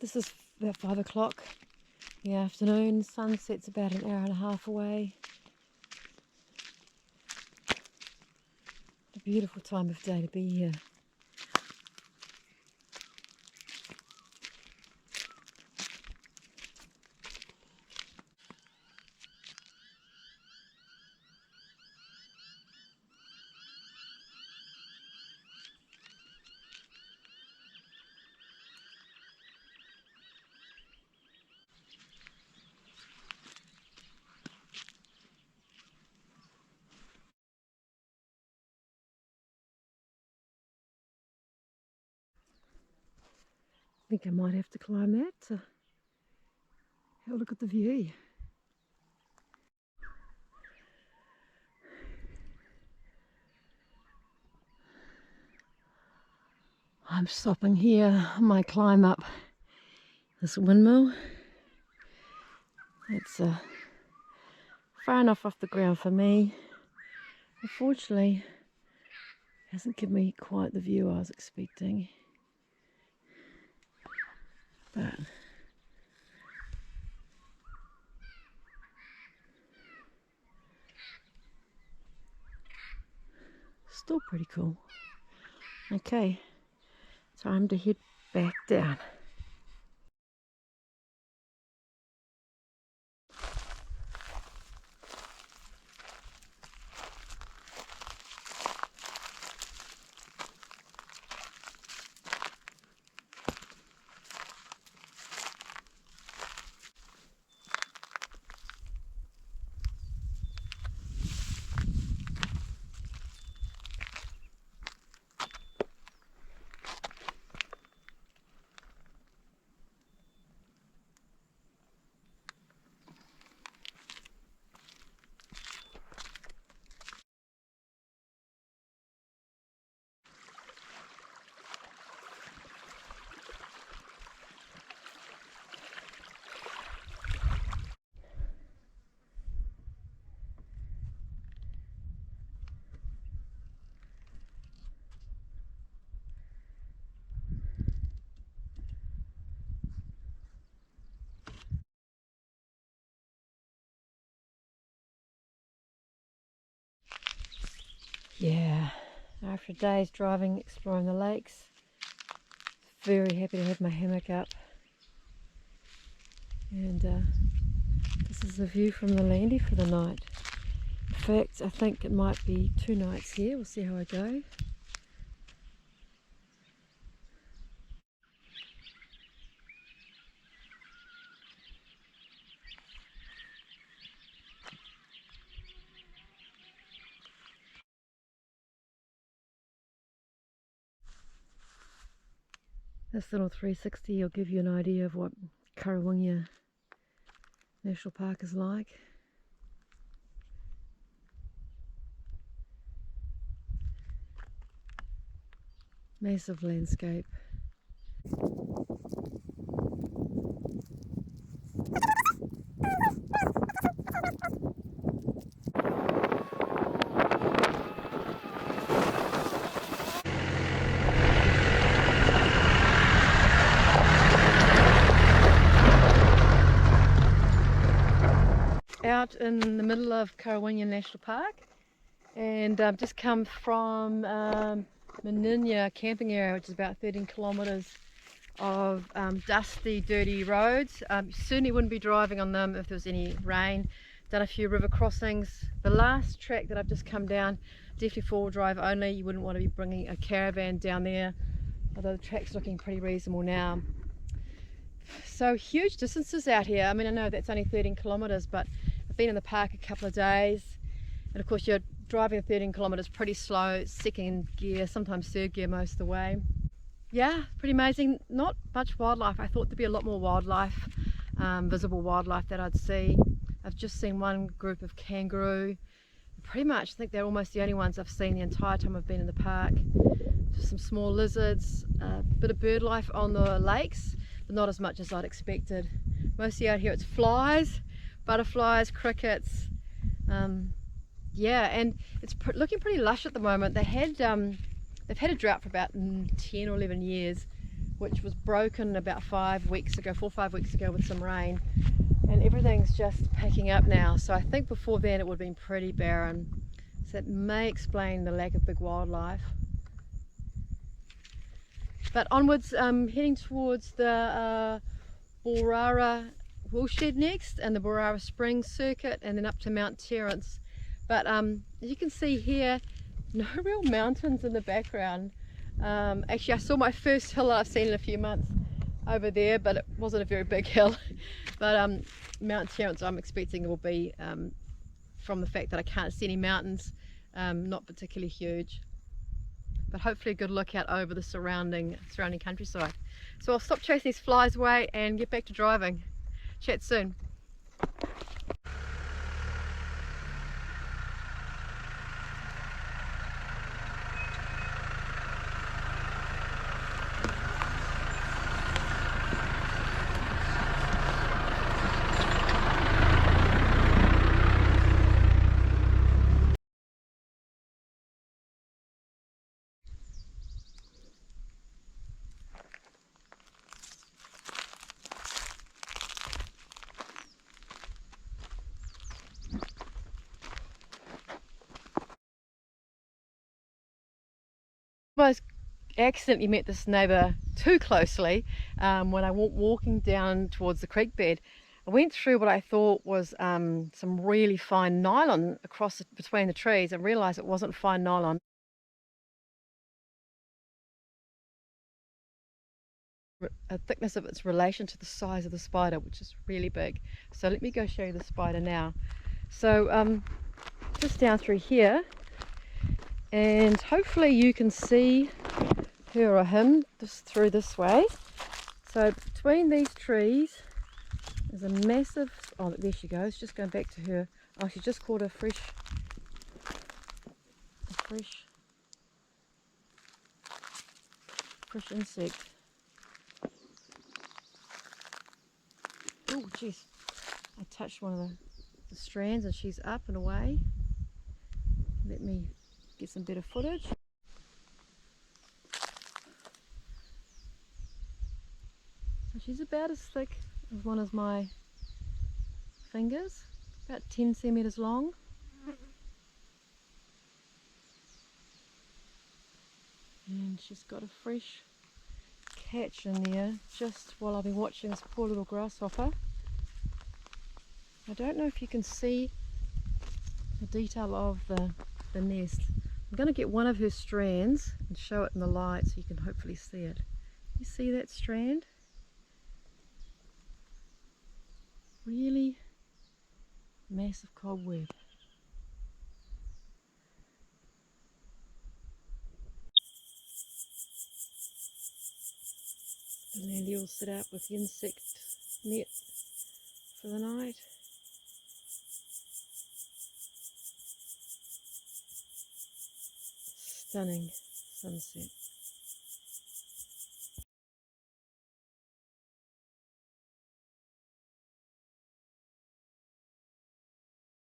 This is about 5 o'clock in the afternoon. Sunset's about an hour and a half away. A beautiful time of day to be here. I think I might have to climb that to have a look at the view. I'm stopping here on my climb up this windmill. It's far enough off the ground for me. Unfortunately, it hasn't given me quite the view I was expecting. But still pretty cool. Okay, time to head back down. Yeah, after a day's driving, exploring the lakes, very happy to have my hammock up. And this is the view from the landy for the night. In fact, I think it might be 2 nights here. We'll see how I go. This little 360 will give you an idea of what Currawinya National Park is like. Massive landscape. Out in the middle of Currawinya National Park, and I've just come from Mininya camping area, which is about 13 kilometres of dusty, dirty roads. Certainly wouldn't be driving on them if there was any rain. Done a few river crossings. The last track that I've just come down, definitely 4-wheel drive only. You wouldn't want to be bringing a caravan down there, although the track's looking pretty reasonable now. So huge distances out here. I mean, I know that's only 13 kilometres, but I've been in the park a couple of days, and of course you're driving 13 kilometres pretty slow, second gear, sometimes third gear most of the way. Yeah, pretty amazing. Not much wildlife. I thought there'd be a lot more wildlife, visible wildlife that I'd see. I've just seen one group of kangaroo. Pretty much I think they're almost the only ones I've seen the entire time I've been in the park. Some small lizards, a bit of bird life on the lakes, but not as much as I'd expected. Mostly out here it's flies, butterflies, crickets. Yeah, and it's looking pretty lush at the moment. They've had a drought for about 10 or 11 years, which was broken about 5 weeks ago, 4 or 5 weeks ago with some rain, and everything's just picking up now. So I think before then it would have been pretty barren. So that may explain the lack of big wildlife. But onwards, heading towards the Borara Woolshed next, and the Borara Springs circuit, and then up to Mount Terence. But as you can see here, no real mountains in the background. Actually, I saw my first hill that I've seen in a few months over there, but it wasn't a very big hill. But Mount Terence, I'm expecting will be, from the fact that I can't see any mountains, not particularly huge. But hopefully a good look out over the surrounding countryside. So I'll stop chasing these flies away and get back to driving. Chat soon. I accidentally met this neighbour too closely when I went walking down towards the creek bed. I went through what I thought was some really fine nylon between the trees, and realised it wasn't fine nylon. A thickness of its relation to the size of the spider, which is really big. So let me go show you the spider now. So just down through here, and hopefully you can see her or him just through this way. So between these trees is a massive, oh there she goes, just going back to her. Oh, she just caught a fresh insect. Oh jeez, I touched one of the strands and she's up and away. Let me get some better footage. So she's about as thick as one of my fingers, about 10 centimeters long. And she's got a fresh catch in there just while I've been watching this poor little grasshopper. I don't know if you can see the detail of the nest. I'm going to get one of her strands and show it in the light so you can hopefully see it. You see that strand? Really massive cobweb. And then you'll sit up with the insect net for the night. Stunning sunset.